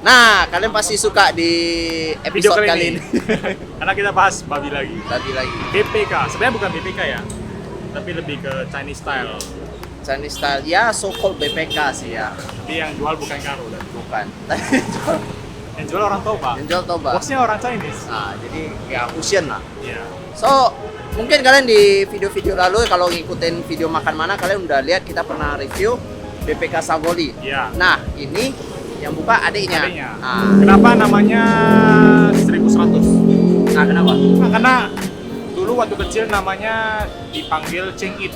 Nah, kalian pasti suka di Video episode kali ini. Karena kita bahas babi lagi. Tadi lagi. BPK, sebenarnya bukan BPK ya, tapi lebih ke Chinese style. Chinese style, ya so called BPK sih ya. Tapi yang jual bukan Karo dan Bukan. yang jual orang Toba. Yang jual Toba. Bosnya orang Chinese. Nah, jadi ya fusion lah. Iya. So, mungkin kalian di video-video lalu kalau ngikutin video makan mana kalian udah lihat kita pernah review BPK Sagoli. Iya. Nah, ini yang buka adiknya. Adiknya. Nah, Kenapa namanya 1100? nah kenapa? Nah, karena dulu waktu kecil namanya dipanggil Cheng It.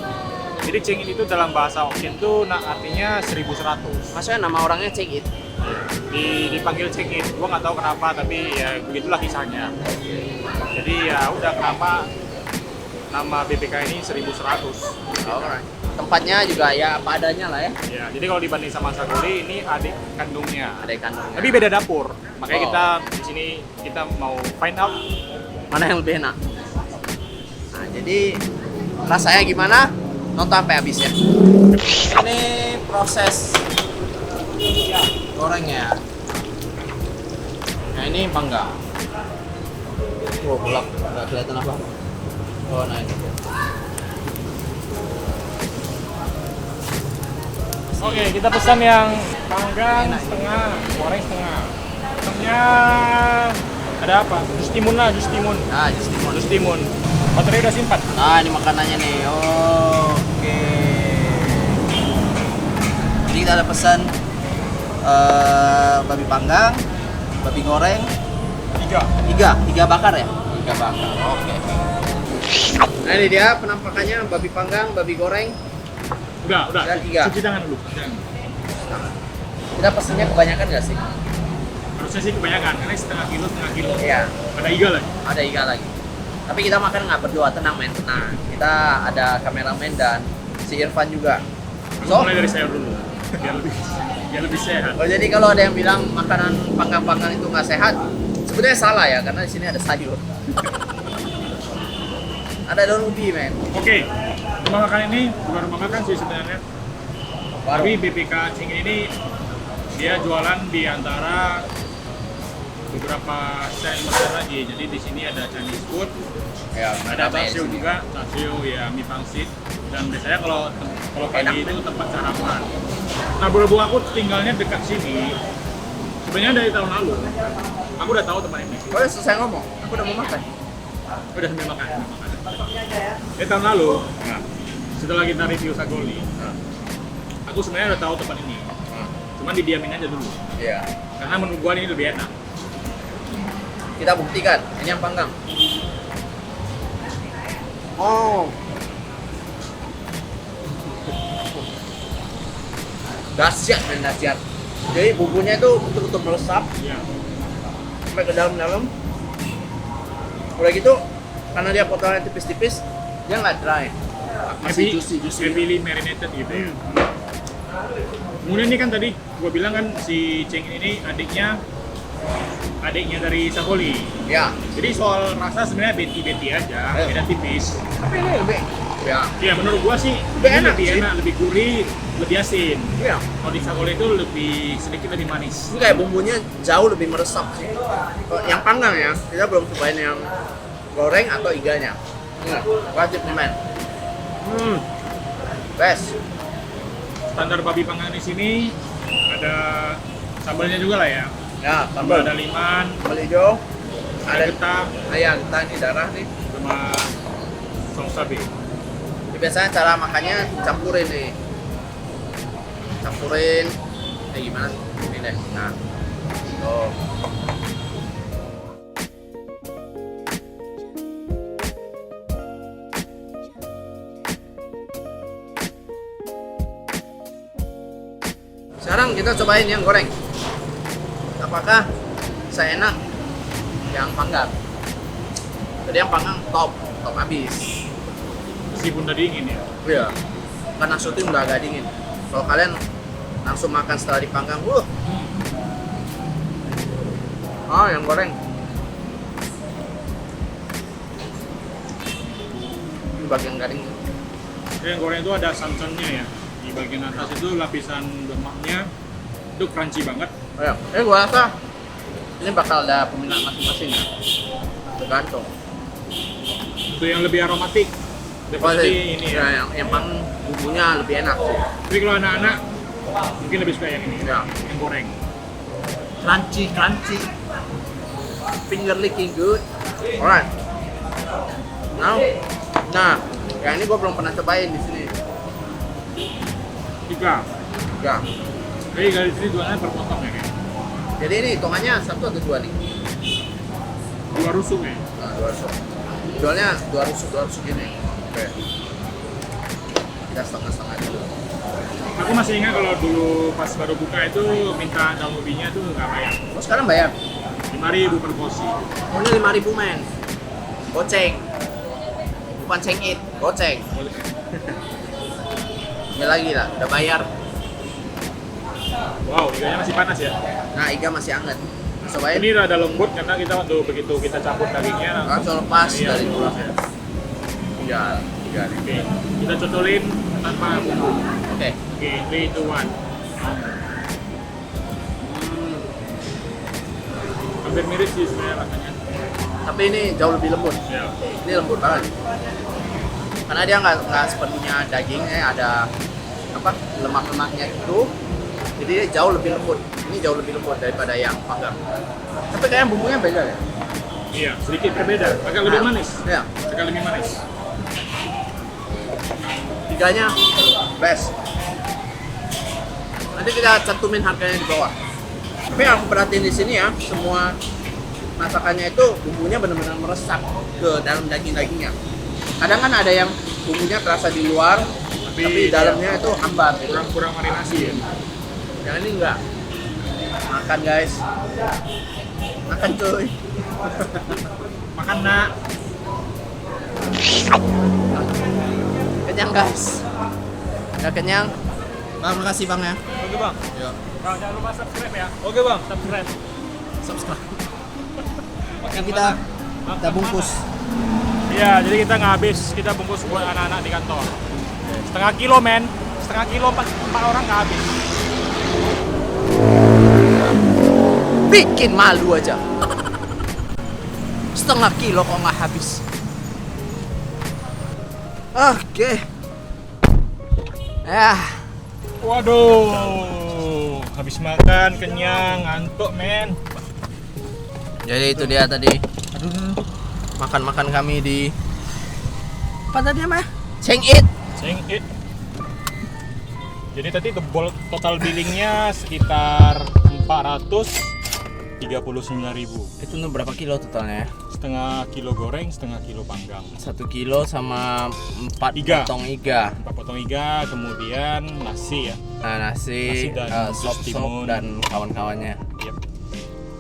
Jadi Cheng It itu dalam bahasa Hokkien tuh artinya 1100. Maksudnya nama orangnya Check It. Dipanggil Cheng It. Gua nggak tahu kenapa, tapi ya begitulah kisahnya. Jadi ya udah kenapa nama BPK ini 1100. Alright. Tempatnya juga ya apa adanya lah ya. Ya, jadi kalau dibanding sama Sagoli ini adik kandungnya. Adik kandungnya. Tapi beda dapur. Makanya Oh. kita di sini kita mau find out Mana yang lebih enak? Nah, jadi rasanya gimana? Nonton sampai habis ya. Ini proses gorengnya. Nah, ini panggang. Oh, gelap. Nggak kelihatan apa. Oh, nah ini. Oke, kita pesan yang panggang Enak. setengah, goreng setengah. Pesannya ada apa? Jus timun lah, jus timun. Nah, just timun. Jus timun. Baterai udah simpan. Nah, ini makanannya nih. Oke. Jadi kita ada pesan babi panggang, babi goreng, 3. tiga bakar ya? Tiga bakar. Oke. Nah, ini dia penampakannya babi panggang, babi goreng. Udah. Dan 3. Cuci tangan dulu. Jangan. Kita pesennya kebanyakan nggak sih? Harusnya sih kebanyakan, karena setengah kilo. Iya, Ada iga lagi. ada iga lagi. Tapi kita makan nggak berdua, tenang men. Nah, kita ada kameramen dan si Irfan juga. So, Mulai dari sayur dulu. Biar lebih sehat. oh, jadi kalau ada yang bilang makanan panggang-panggang itu nggak sehat, sebenarnya salah ya, karena di sini ada sayur. Ada daun ubi men. Oke, rumah makan ini bukan rumah makan sih sebenarnya. Tapi BPK Cheng ini dia jualan di antara beberapa stand besar lagi. Jadi di sini ada Chinese food, Ya, ada bakso juga, bakso ya mie pangsit. Dan biasanya kalau pagi itu tempat sarapan. Nah berhubung aku tinggalnya dekat sini, sebenarnya dari tahun lalu aku udah tahu tempat ini. Oh, udah selesai ngomong. Aku udah mau makan. Udah sambil makan. Dari tahun lalu, nah, setelah kita review Sagoli, aku sebenarnya udah tahu tempat ini. Cuman didiamin aja dulu, Iya. karena menurut gua ini lebih enak. Kita buktikan. Ini yang panggang. Oh. Dahsyat men, dahsyat. Jadi bumbunya itu betul-betul meresap Iya. sampai ke dalam-dalam. Udah gitu, karena dia potongannya tipis-tipis, dia nggak dry. Masih juicy. heavily marinated gitu ya. Kemudian ini kan tadi gua bilang kan si Cheng ini adiknya dari Sagoli. Ya, Jadi soal rasa sebenarnya beti-beti aja, beda tipis. tapi ini lebih. Ya, Ya menurut gua sih Lebih ini enak lebih sih. enak, lebih gurih, lebih asin. iya. Kalau di Sagoli itu sedikit lebih manis. Ini kayak bumbunya jauh lebih meresap sih. Yang panggang ya, kita belum cobain yang goreng atau iganya. Wajib nih men. Best. Standar babi panggang di sini ada sambalnya juga lah ya. Ya, Sambal sambal. ada liman, Sambal hijau. ada getah, Ayam kita ini darah nih. sama saus cabai. Ini biasanya cara makannya campurin nih. Campurin. Gimana? Ini deh. Nah. Tuh. Sekarang kita cobain yang goreng. Apakah seenak yang panggang? Jadi yang panggang top habis. Meskipun udah dingin ya. Iya. Karena syuting udah agak dingin. Kalau kalian langsung makan setelah dipanggang, yang goreng. Ini bagian garing. Jadi yang goreng itu ada santannya ya. Di bagian atas itu lapisan lemaknya itu crunchy banget. Ya, gua rasa ini bakal ada peminat masing-masing ya. Tergantung. Untuk yang lebih aromatik, pasti ini ya. Yang bumbunya lebih enak sih. Tapi kalau anak-anak mungkin lebih suka yang ini, Ya. yang goreng. Crunchy, finger licking good. Alright. Nah, yang ini gua belum pernah cobain di sini. 3. Ya. Jadi dari sini jualnya per potong ya, kayak. Jadi ini hitungannya 1 atau 2 nih? 2 rusuk ya. Nah, 2 rusuk. Jualnya 2 rusuk gini. Oke. Kita setengah-setengah dulu. Aku masih ingat kalau dulu pas baru buka itu minta daun ubinya tuh nggak bayar. Oh, sekarang bayar? 5.000 per porsi. Oh, ini 5.000 men. Goceng. Bukan cengit, goceng. Ini lagi lah, udah bayar. Wow, iganya masih panas ya. Nah, iga masih hangat. Cobain. Ini rada lembut karena kita waktu begitu kita campur dagingnya Langsung lepas iya, dari lepas mulut. ya. Ya, iga nih. Oke, kita cocolin tanpa bumbu. Oke. Oke, 3, 2, 1. Hampir mirip sih sebenarnya rasanya. Tapi ini jauh lebih lembut. Ya. Ini lembut banget. Karena dia nggak sepenuhnya daging, ada apa lemak-lemaknya gitu. Jadi dia jauh lebih lembut. Ini jauh lebih lembut daripada yang panggang. Tapi kayaknya bumbunya beda ya. Iya, sedikit berbeda. Agak lebih manis. Iya. Agak lebih manis. Iganya best. Nanti kita cantumin harganya di bawah. Tapi yang aku perhatiin di sini ya, semua masakannya itu bumbunya benar-benar meresap ke dalam daging-dagingnya. Kadang kan ada yang bumbunya terasa di luar, tapi dalamnya itu hambar gitu. Kurang marinasi ya. Yang ini enggak. Makan guys. Makan cuy. Makan nak. Kenyang guys. Udah kenyang. Bang, makasih bang ya. Oke bang. Yuk. Bang, jangan lupa subscribe ya. Oke bang. Subscribe. Subscribe. Makan Kita mana? kita bungkus. Iya, jadi kita nggak habis, kita bungkus buat anak-anak di kantor. Setengah kilo men, setengah kilo 4 orang nggak habis. Bikin malu aja. Setengah kilo kok nggak habis. Oke. Waduh, habis makan, kenyang, ngantuk men. Jadi itu dia tadi. Makan-makan kami di apa tadi namanya? Cengit. Cengit. Jadi tadi total billingnya sekitar 439.000. Itu untuk berapa kilo totalnya? Setengah kilo goreng, setengah kilo panggang. 1 kilo sama 4 Iga. potong iga. 4 potong iga, kemudian nasi ya. Nah, nasi dan sop timun dan kawan-kawannya. Yep.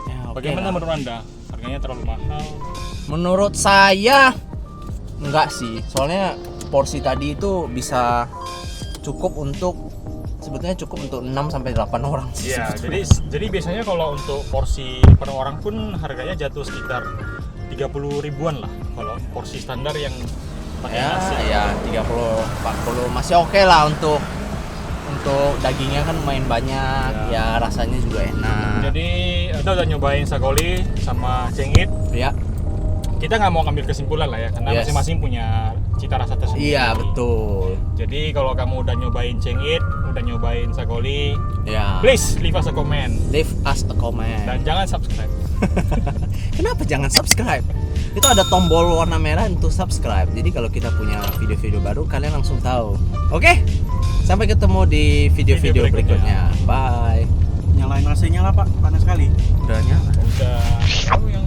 Ya, oke Bagaimana lah. menurut Anda? Harganya terlalu mahal? Menurut saya enggak sih. Soalnya porsi tadi itu bisa cukup untuk sebetulnya cukup untuk 6 sampai 8 orang sih. Iya, sebetulnya. jadi biasanya kalau untuk porsi per orang pun harganya jatuh sekitar 30 ribuan lah kalau porsi standar yang pakai nasi. Ya 30 40 masih oke lah untuk dagingnya kan lumayan banyak, ya rasanya juga enak. Jadi kita udah nyobain sagoli sama cengit. Ya. Kita nggak mau ambil kesimpulan lah ya, karena Yes. masing-masing punya cita rasa tersendiri. Iya, betul. Jadi kalau kamu udah nyobain cengit, udah nyobain sagoli, Ya. please leave us a comment Leave us a comment. dan jangan subscribe. Kenapa jangan subscribe? Itu ada tombol warna merah untuk subscribe. Jadi kalau kita punya video-video baru kalian langsung tahu. Oke? Sampai ketemu di video-video berikutnya. Bye. Nyalain AC-nya lah pak, panas sekali. Udah nyala. Udah, kamu yang